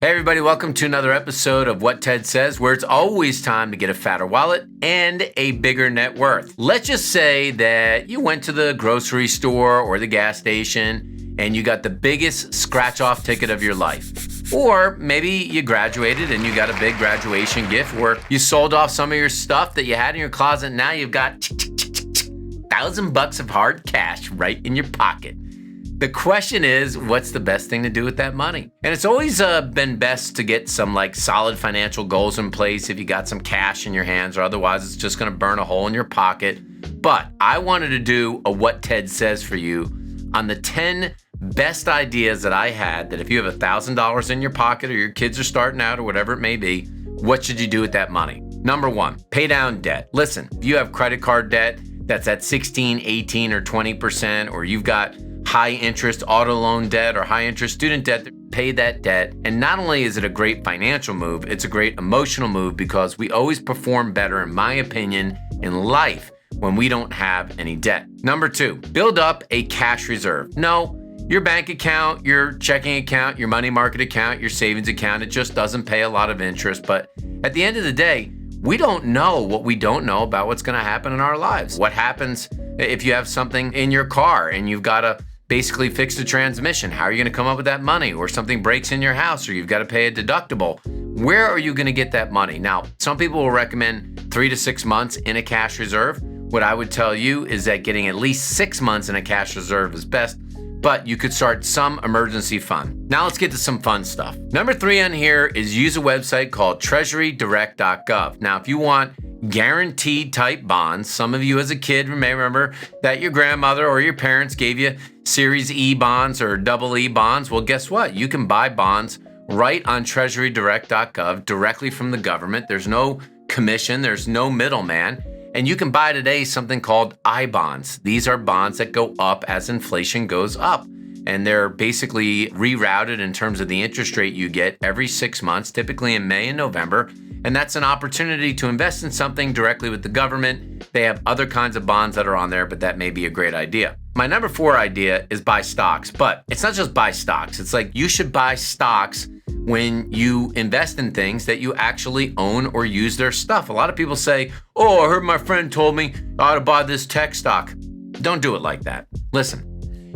Hey everybody, welcome to another episode of What Ted Says, where it's always time to get a fatter wallet and a bigger net worth. Let's just say that you went to the grocery store or the gas station and you got the biggest scratch-off ticket of your life. Or maybe you graduated and you got a big graduation gift where you sold off some of your stuff that you had in your closet and now you've got $1,000 of hard cash right in your pocket. The question is, what's the best thing to do with that money? And it's always been best to get some solid financial goals in place if you got some cash in your hands, or otherwise it's just going to burn a hole in your pocket. But I wanted to do a What Ted Says for you on the 10 best ideas that I had, that if you have $1,000 in your pocket or your kids are starting out or whatever it may be, what should you do with that money? Number one, pay down debt. Listen, if you have credit card debt that's at 16, 18, or 20%, or you've got high interest auto loan debt or high interest student debt, pay that debt. And not only is it a great financial move, it's a great emotional move, because we always perform better, in my opinion, in life when we don't have any debt. Number two, build up a cash reserve. No, your bank account, your checking account, your money market account, your savings account, it just doesn't pay a lot of interest. But at the end of the day, we don't know what we don't know about what's going to happen in our lives. What happens if you have something in your car and you've got to basically fix the transmission? How are you going to come up with that money? Or something breaks in your house, or you've got to pay a deductible. Where are you going to get that money? Now, some people will recommend 3 to 6 months in a cash reserve. What I would tell you is that getting at least 6 months in a cash reserve is best, but you could start some emergency fund. Now let's get to some fun stuff. Number 3 on here is use a website called treasurydirectgov. Now, if you want guaranteed type bonds, some of you as a kid may remember that your grandmother or your parents gave you Series E bonds or double E bonds. Well, guess what? You can buy bonds right on treasurydirect.gov directly from the government. There's no commission, there's no middleman. And you can buy today something called I bonds. These are bonds that go up as inflation goes up. And they're basically rerouted in terms of the interest rate you get every 6 months, typically in May and November. And that's an opportunity to invest in something directly with the government. They have other kinds of bonds that are on there, but that may be a great idea. My number 4 idea is buy stocks, but it's not just buy stocks. It's like you should buy stocks when you invest in things that you actually own or use their stuff. A lot of people say, oh, I heard my friend told me I ought to buy this tech stock. Don't do it like that. Listen,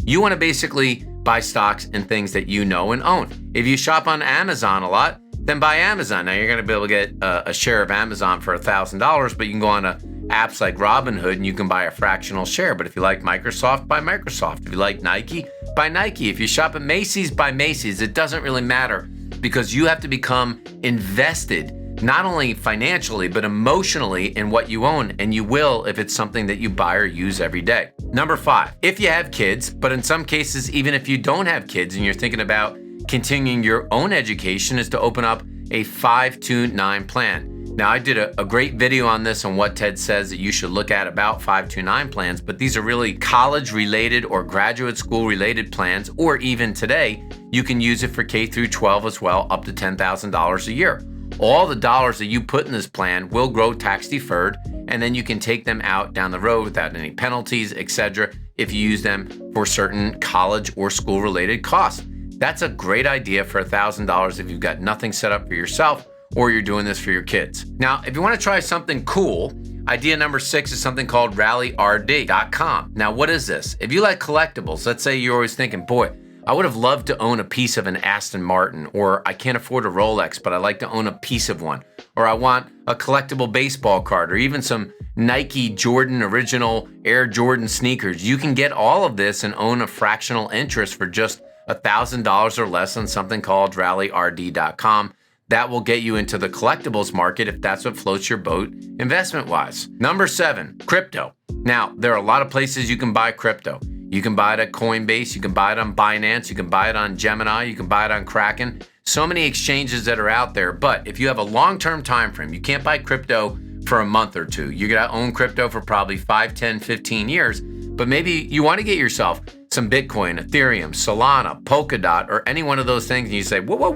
you want to basically buy stocks in things that you know and own. If you shop on Amazon a lot, then buy Amazon. Now you're going to be able to get a share of Amazon for $1,000, but you can go on to apps like Robinhood and you can buy a fractional share. But if you like Microsoft, buy Microsoft. If you like Nike, buy Nike. If you shop at Macy's, buy Macy's. It doesn't really matter, because you have to become invested, not only financially, but emotionally in what you own. And you will if it's something that you buy or use every day. Number 5, if you have kids, but in some cases, even if you don't have kids and you're thinking about continuing your own education, is to open up a 529 plan. Now, I did a great video on this on What Ted Says that you should look at about 529 plans, but these are really college-related or graduate school-related plans, or even today, you can use it for K through 12 as well, up to $10,000 a year. All the dollars that you put in this plan will grow tax-deferred, and then you can take them out down the road without any penalties, etc., if you use them for certain college or school-related costs. That's a great idea for $1,000 if you've got nothing set up for yourself or you're doing this for your kids. Now, if you want to try something cool, idea number 6 is something called rallyrd.com. Now, what is this? If you like collectibles, let's say you're always thinking, boy, I would have loved to own a piece of an Aston Martin, or I can't afford a Rolex, but I like to own a piece of one, or I want a collectible baseball card, or even some Nike Jordan original Air Jordan sneakers. You can get all of this and own a fractional interest for just $1,000 or less on something called rallyrd.com. That will get you into the collectibles market if that's what floats your boat investment-wise. Number 7, crypto. Now, there are a lot of places you can buy crypto. You can buy it at Coinbase, you can buy it on Binance, you can buy it on Gemini, you can buy it on Kraken. So many exchanges that are out there, but if you have a long-term time frame, you can't buy crypto for a month or two. You're gonna own crypto for probably 5, 10, 15 years, but maybe you want to get yourself some Bitcoin, Ethereum, Solana, Polkadot, or any one of those things, and you say, what?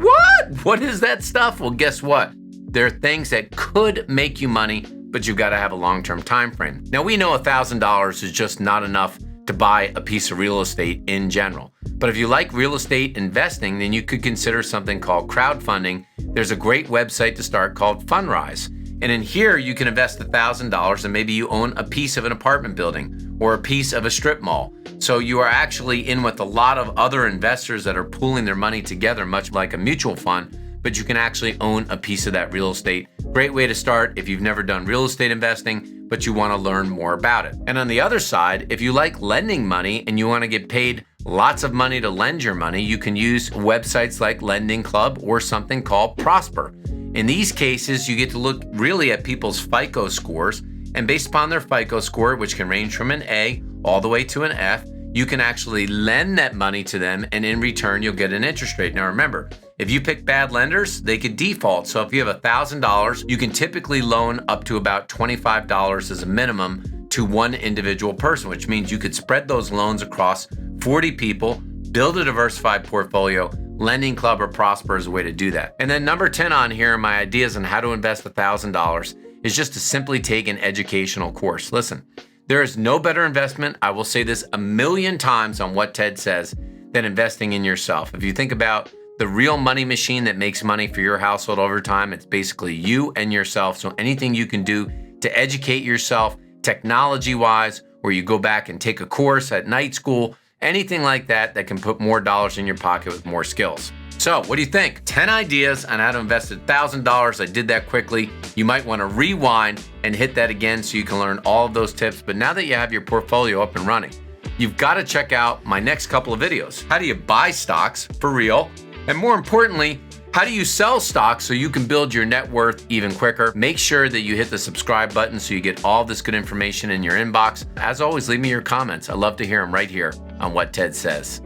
What is that stuff? Well, guess what? There are things that could make you money, but you've got to have a long-term time frame. Now, we know $1,000 is just not enough to buy a piece of real estate in general. But if you like real estate investing, then you could consider something called crowdfunding. There's a great website to start called Fundrise. And in here, you can invest $1,000 and maybe you own a piece of an apartment building or a piece of a strip mall. So you are actually in with a lot of other investors that are pooling their money together, much like a mutual fund, but you can actually own a piece of that real estate. Great way to start if you've never done real estate investing, but you want to learn more about it. And on the other side, if you like lending money and you want to get paid lots of money to lend your money, you can use websites like Lending Club or something called Prosper. In these cases, you get to look really at people's FICO scores, and based upon their FICO score, which can range from an A all the way to an F, you can actually lend that money to them, and in return, you'll get an interest rate. Now remember, if you pick bad lenders, they could default. So if you have $1,000, you can typically loan up to about $25 as a minimum to one individual person, which means you could spread those loans across 40 people, build a diversified portfolio. Lending Club or Prosper is a way to do that. And then number 10 on here, my ideas on how to invest $1,000 is just to simply take an educational course. Listen, there is no better investment, I will say this 1,000,000 times on What Ted Says, than investing in yourself. If you think about the real money machine that makes money for your household over time, it's basically you and yourself. So anything you can do to educate yourself technology-wise, or you go back and take a course at night school, anything like that that can put more dollars in your pocket with more skills. So what do you think? 10 ideas on how to invest $1,000. I did that quickly. You might want to rewind and hit that again so you can learn all of those tips. But now that you have your portfolio up and running, you've got to check out my next couple of videos. How do you buy stocks for real? And more importantly, how do you sell stocks so you can build your net worth even quicker? Make sure that you hit the subscribe button so you get all this good information in your inbox. As always, leave me your comments. I love to hear them right here on What Ted Says.